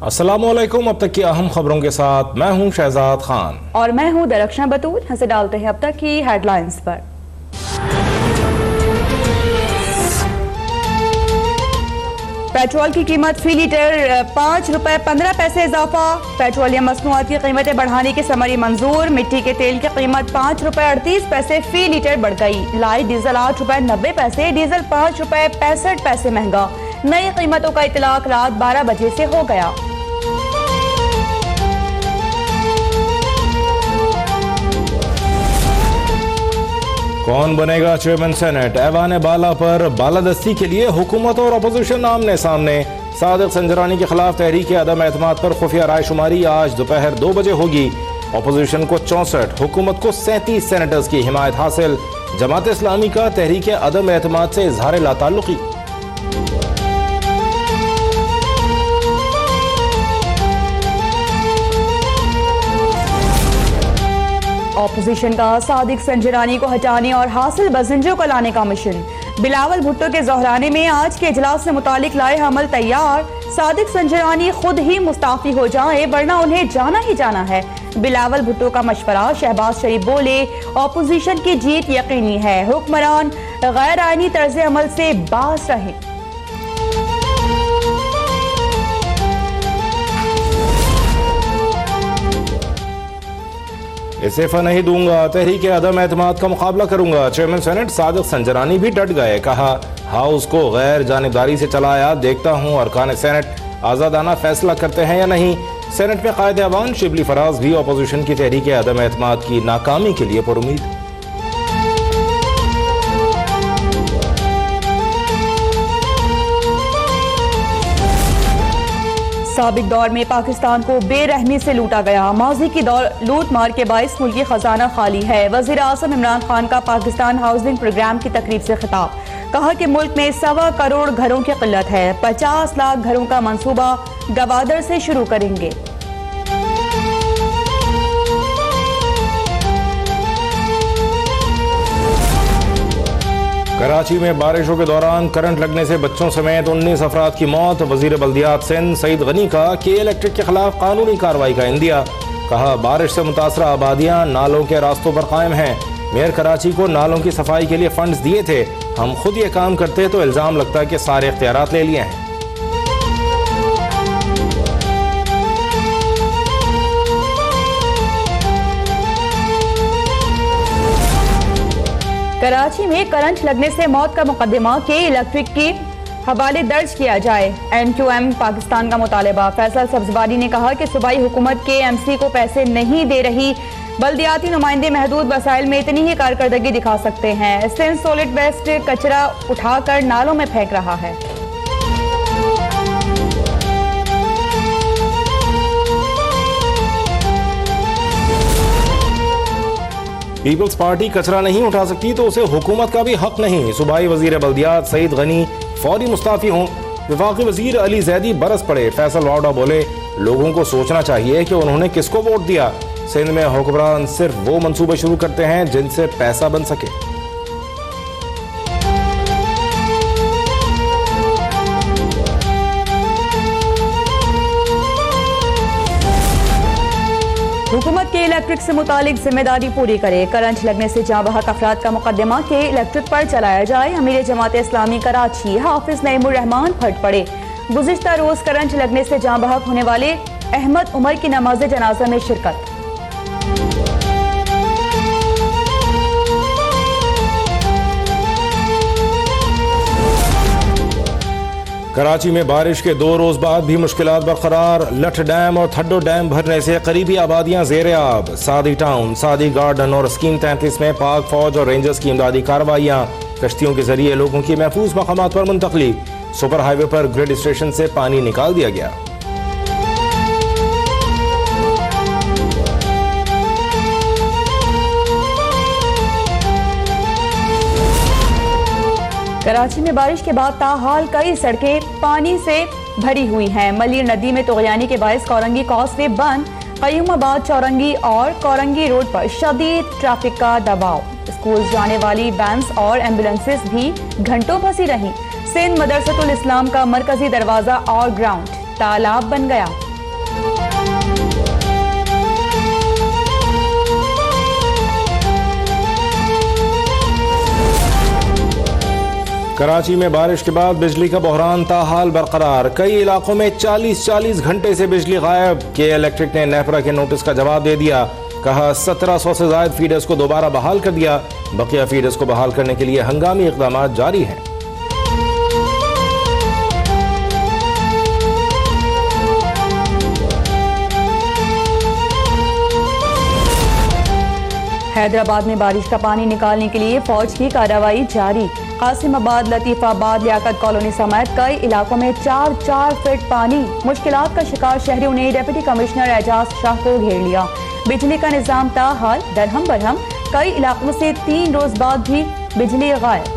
अस्सलामुअलैकुम। अब तक की अहम खबरों के साथ मैं हूं शहजाद खान और मैं हूं दरख्शां बतूल। नजर डालते हैं अब तक की हेडलाइंस पर। पेट्रोल की कीमत फी लीटर 5 रुपए 15 पैसे इजाफा। पेट्रोलियम मसनूआत की कीमतें बढ़ाने की समरी मंजूर। मिट्टी के तेल की कीमत 5 रुपए 38 पैसे फी लीटर बढ़ गई। लाइट डीजल 8 रुपए 90 पैसे, डीजल 5 रुपए 65 पैसे महंगा। नई कीमतों का इतलाक रात 12 बजे से हो गया। कौन बनेगा चेयरमैन सेनेट? ऐवान बाला पर बालादस्ती के लिए हुकूमत और अपोजिशन आमने सामने। सादिक संजरानी के खिलाफ तहरीक अदम एतमाद पर खुफिया रायशुमारी आज दोपहर 2 बजे होगी। अपोजिशन को 64, हुकूमत को 37 सेनेटर्स की हिमायत हासिल। जमात इस्लामी का तहरीक अदम एतमाद से इजहार लाताल्लुकी। ऑपोजिशन का सादिक संजरानी को हटाने और हासिल बजिंजों को लाने का मिशन। बिलावल भुट्टो के जोहराने में आज के इजलास से मुतालिक लाए अमल तैयार। सादिक संजरानी खुद ही मुस्ताफी हो जाए वरना उन्हें जाना ही जाना है। बिलावल भुट्टो का मशवरा। शहबाज शरीफ बोले ऑपोजिशन की जीत यकीनी है। हुक्मरान गैर आईनी तर्ज अमल से बाज रहे। इस्तीफा नहीं दूंगा, तहरीक अदम एतमाद का मुकाबला करूंगा। चेयरमैन सेनेट सादिक संजरानी भी डट गए। कहा हाउस को गैर जानिबदारी से चलाया। देखता हूं अरकान सेनेट आजादाना फैसला करते हैं या नहीं। सेनेट में कायदे अवान शिबली फराज भी अपोजिशन की तहरीक अदम एतमाद की नाकामी के लिए पुरुमीद। साबिक दौर में पाकिस्तान को बेरहमी से लूटा गया। माजी की लूट मार के बाइस मुल्की खजाना खाली है। वजीर आज़म इमरान खान का पाकिस्तान हाउसिंग प्रोग्राम की तकरीब से खिताब। कहा कि मुल्क में 1.25 करोड़ घरों की किल्लत है। 50 लाख घरों का मंसूबा गवादर से शुरू करेंगे। कराची में बारिशों के दौरान करंट लगने से बच्चों समेत 19 अफराद की मौत। वजीर बल्दियात सिंध सईद गनी का के इलेक्ट्रिक के खिलाफ कानूनी कार्रवाई का इंदिया। कहा बारिश से मुतासरा आबादियां नालों के रास्तों पर कायम हैं। मेयर कराची को नालों की सफाई के लिए फंड्स दिए थे। हम खुद ये काम करते तो इल्जाम लगता है कि सारे इख्तियारात ले लिए हैं। कराची में करंट लगने से मौत का मुकदमा के इलेक्ट्रिक की हवाले दर्ज किया जाए। NQM पाकिस्तान का मुतालबा। फैसल सब्जवारी ने कहा कि सूबाई हुकूमत KMC को पैसे नहीं दे रही। बल्दियाती नुमाइंदे महदूद वसाइल में इतनी ही कारकर्दगी दिखा सकते हैं। सिंध सॉलिड वेस्ट कचरा उठाकर नालों में फेंक रहा है। पीपल्स पार्टी कचरा नहीं उठा सकती तो उसे हुकूमत का भी हक नहीं। सूबाई वजीर बल्दियात सईद गनी फौरी मुस्ताफी हों। वफाकी वजीर अली जैदी बरस पड़े। फैसल वाडा बोले लोगों को सोचना चाहिए कि उन्होंने किसको वोट दिया। सिंध में हुक्मरान सिर्फ वो मंसूबे शुरू करते हैं जिनसे पैसा बन सके। हुकूमत के इलेक्ट्रिक से मुतालिक जिम्मेदारी पूरी करे। करंट लगने से जाँ बहक अफराद का मुकदमा के इलेक्ट्रिक पर चलाया जाए। अमीर जमात इस्लामी कराची हाफिज नईमुर रहमान फट पड़े। गुज़िश्ता रोज करंट लगने से जाँ बहक होने वाले अहमद उमर की नमाज जनाजा में शिरकत। कराची में बारिश के 2 रोज बाद भी मुश्किलात बरकरार। लठ डैम और थड्डो डैम भरने से करीबी आबादियां जेर आब। सादी टाउन, सादी गार्डन और स्कीम 33 में पाक फौज और रेंजर्स की इमदादी कार्रवाइयां। कश्तियों के जरिए लोगों की महफूज मकामात पर मुंतकली। सुपर हाईवे पर ग्रिड स्टेशन से पानी निकाल दिया गया। कराची में बारिश के बाद ताहाल कई सड़कें पानी से भरी हुई हैं। मलिर नदी में तोगयानी के बायस कोरंगी कॉजवे बंद। कयूमाबाद चौरंगी और कोरंगी रोड पर शदीद ट्रैफिक का दबाव। स्कूल जाने वाली वैन्स और एम्बुलेंसेस भी घंटों फंसी रहीं। सिंध मदरसतुल इस्लाम का मरकजी दरवाजा और ग्राउंड तालाब बन गया। कराची में बारिश के बाद बिजली का बहरान ताहाल बरकरार। कई इलाकों में 40-40 घंटे से बिजली गायब। के इलेक्ट्रिक ने नेपरा के नोटिस का जवाब दे दिया। कहा 1700 से ज्यादा फीडर्स को दोबारा बहाल कर दिया। बकिया फीडर्स को बहाल करने के लिए हंगामी इकदाम जारी हैं। हैदराबाद में बारिश का पानी निकालने के लिए फौज की कार्रवाई जारी। कासिमाबाद, लतीफाबाद, लियाकत कॉलोनी समेत कई इलाकों में 4-4 फीट पानी। मुश्किलात का शिकार शहरियों ने डिप्टी कमिश्नर एजाज शाह को घेर लिया। बिजली का निजाम ताहाल दरहम बरहम। कई इलाकों से 3 रोज बाद भी बिजली गायब।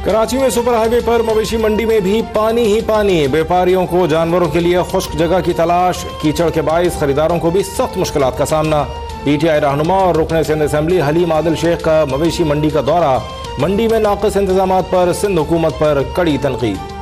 कराची में सुपर हाईवे पर मवेशी मंडी में भी पानी ही पानी। व्यापारियों को जानवरों के लिए खुश्क जगह की तलाश। कीचड़ के बाइस खरीदारों को भी सख्त मुश्किलात का सामना। पीटीआई रहनुमा और रुकने सिंध असेंबली हलीम आदिल शेख का मवेशी मंडी का दौरा। मंडी में नाक़िस इंतजामात पर सिंध हुकूमत पर कड़ी तनकीद।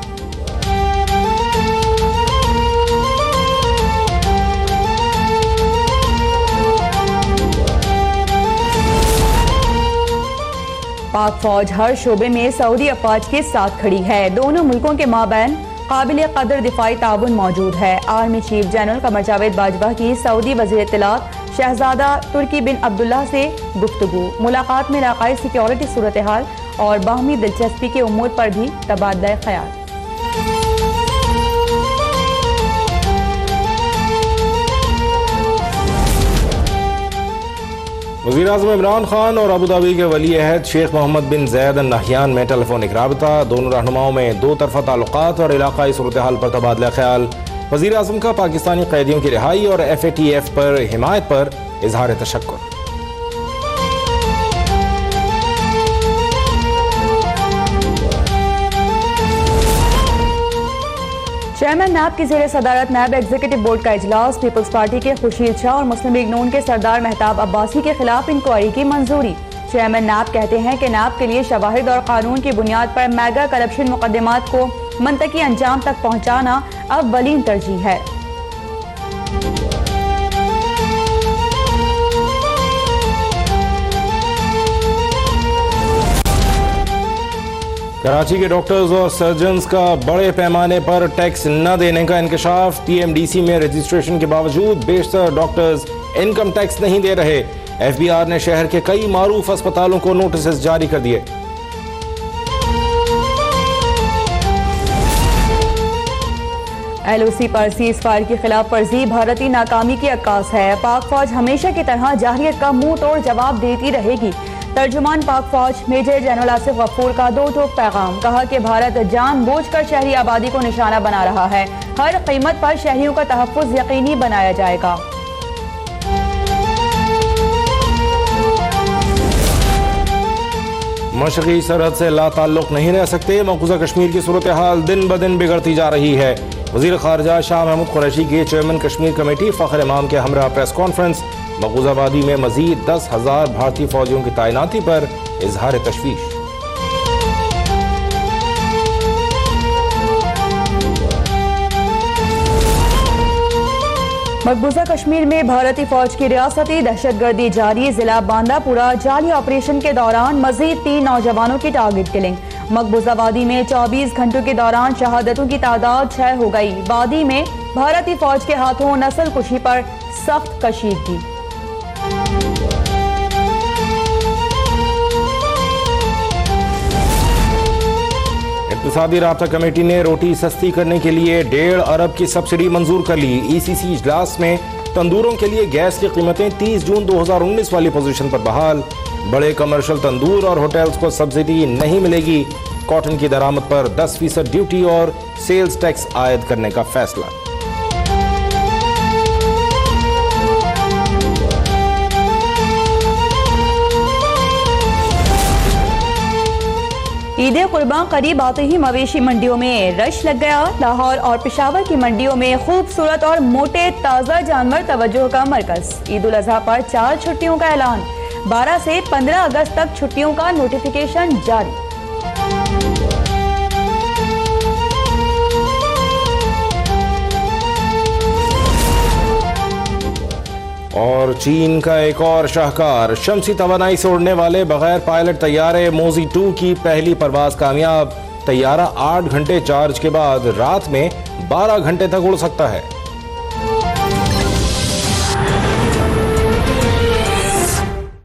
पाक फौज हर शोबे में सऊदी अफवाज के साथ खड़ी है। दोनों मुल्कों के माबैन काबिल कदर दिफाई ताउन मौजूद है। Army chief general Qamar Javed Bajwa की सऊदी वज़ीर इत्तलात शहजादा तुर्की बिन अब्दुल्ला से गुफ्तगू। मुलाकात में इलाकाई सिक्योरिटी सूरत हाल और बाहमी दिलचस्पी के उमूर पर भी तबादला ख्याल। वज़ीर आज़म इमरान खान और अबू धाबी के वली अहद शेख मोहम्मद बिन ज़ैद अल नहयान में टेलीफोनिक राबता। दोनों रहनुमाओं में 2 तरफ़ा ताल्लुकात और इलाकाई सूरत हाल पर तबादला ख्याल। वज़ीर आज़म का पाकिस्तानी कैदियों की रिहाई और FATF पर हिमायत पर इजहार तशक्कुर। चेयरमैन नैब की ज़ेरे सदारत नैब एग्जीक्यूटिव बोर्ड का इजलास। पीपल्स पार्टी के खुर्शीद शाह और मुस्लिम लीग नून के सरदार मेहताब अब्बासी के खिलाफ इंक्वायरी की मंजूरी। चेयरमैन नैब कहते हैं कि नैब के लिए शवाहिद और कानून की बुनियाद पर मेगा करप्शन मुकदमात को मंतकी अंजाम तक पहुँचाना अव्वलीन तरजीह है। कराची के डॉक्टर्स और सर्जन्स का बड़े पैमाने पर टैक्स न देने का इंकशाफ। PMDC में रजिस्ट्रेशन के बावजूद बेशतर डॉक्टर्स इनकम टैक्स नहीं दे रहे। FBR ने शहर के कई मारूफ अस्पतालों को नोटिस जारी कर दिए। LOC पर सीज फायर की खिलाफ वर्जी भारतीय नाकामी की अक्कास है। पाक फौज हमेशा की तरह जाहिरियत का मुंह तोड़ जवाब देती रहेगी। तर्जुमान पाक फौज मेजर जनरल आसिफ गफूर का 2 टोक पैगाम। कहा कि भारत जानबूझकर शहरी आबादी को निशाना बना रहा है। हर कीमत पर शहरियों का तहफ्फुज़ यकीनी बनाया जाएगा। मशरक़ी सरहद से लाताल्लुक़ नहीं रह सकते। मक़बूज़ा कश्मीर की सूरत हाल दिन ब दिन बिगड़ती जा रही है। वज़ीर ख़ारजा शाह महमूद कुरैशी के चेयरमैन कश्मीर कमेटी फ़ख्र इमाम के हमरा प्रेस कॉन्फ्रेंस। मक़बूज़ा वादी में मज़ीद 10,000 भारतीय फ़ौजियों की तैनाती पर इजहार तशवीश। मकबूजा कश्मीर में भारतीय फौज की रियासती दहशतगर्दी जारी। जिला बांदापुरा जाली ऑपरेशन के दौरान मजीद 3 नौजवानों की टारगेट किलिंग। मकबूजा वादी में 24 घंटों के दौरान शहादतों की तादाद 6 हो गई। वादी में भारतीय फौज के हाथों नस्ल कुशी पर सख्त कशीदगी। इक़्तिसादी राब्ता कमेटी ने रोटी सस्ती करने के लिए 1.5 अरब की सब्सिडी मंजूर कर ली। ECC इजलास में तंदूरों के लिए गैस की कीमतें 30 जून 2019 वाली पोजीशन पर बहाल। बड़े कमर्शियल तंदूर और होटल्स को सब्सिडी नहीं मिलेगी। कॉटन की दरामद पर 10% ड्यूटी और सेल्स टैक्स आयद करने का फैसला। ईद कुर्बान करीब आते ही मवेशी मंडियों में रश लग गया। लाहौर और पेशावर की मंडियों में खूबसूरत और मोटे ताज़ा जानवर तवज्जो का मरकज। ईद उल अज़हा पर 4 छुट्टियों का ऐलान। 12 से 15 अगस्त तक छुट्टियों का नोटिफिकेशन जारी। और चीन का एक और शाहकार, शमसी तवानाई से उड़ने वाले बगैर पायलट तैयारे मोजी 2 की पहली परवाज कामयाब। तैयारा 8 घंटे चार्ज के बाद रात में 12 घंटे तक उड़ सकता है।